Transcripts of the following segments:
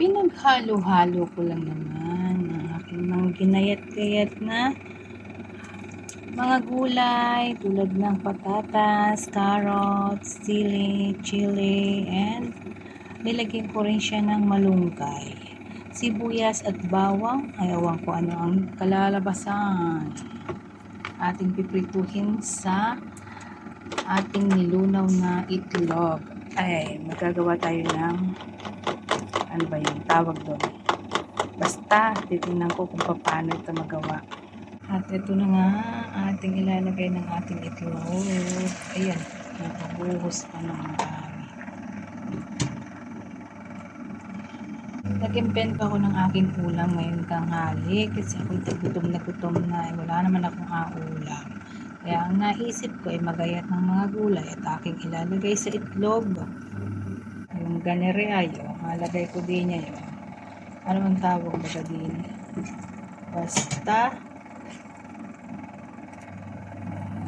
Pinaghalo-halo ko lang naman ang aking mga ginayat-gayat na mga gulay tulad ng patatas, carrots, sili, chili, and nilagyan ko rin siya ng malunggay, sibuyas at bawang. Ayawan ko ano ang kalalabasan. Ating piprituhin sa ating nilunaw na itlog. Ay, magagawa tayo ng ano ba yung tawag doon? Basta, titingnan ko kung paano ito magawa. At ito na nga, ating ilalagay ng ating itlog. Ayan, napabuhos pa ng marami. Nag-invent ako ng aking ulam ngayon tanghali kasi ako'y gutom na. Wala naman akong aulam. Kaya ang naisip ko ay magayat ng mga gulay at aking ilalagay sa itlog. Yung ganereayo, malagay ko din niya yun. Ano ang tawag ba din? Basta,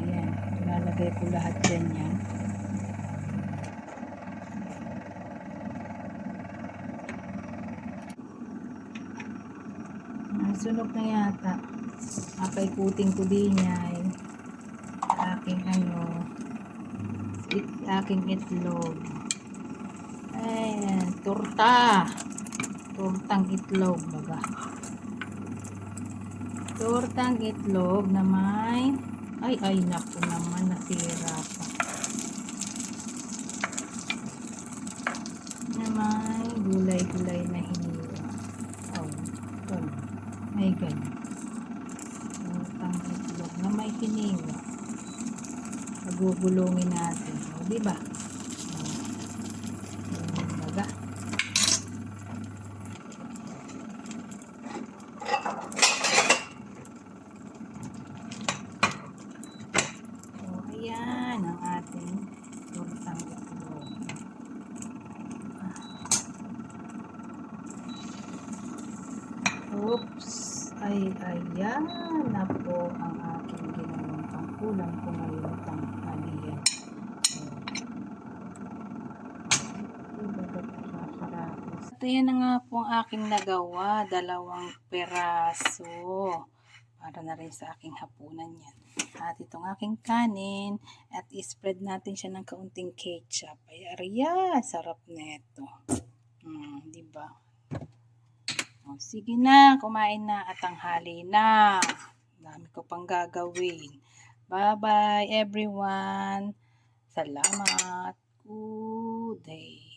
ayan, ilalagay ko lahat dyan yan. Sunog na yata. Papaikutin ko din yan. Aking aking itlog. Ayan, tortang itlog baga. Tortang itlog na may ay naku naman, nasira pa. Na may gulay-gulay na hiniwa. Oh, ito. May ganyan. Tortang itlog na may hiniwa. Pagugulungin natin. O, diba? Baga. Ayan ang ating tortang itlog. Oops! Ayan na po ang aking ginawang pangkulang ko ngayon tanghalian. Ito yan na nga po ang aking nagawa. 2 peraso. Para na rin sa aking hapunan yan. At itong aking kanin. At i-spread natin siya ng kaunting ketchup. Ay, arya! Sarap neto. Diba? O, sige na. Kumain na at tanghali na. Dami ko pang gagawin. Bye-bye everyone. Salamat. Good day.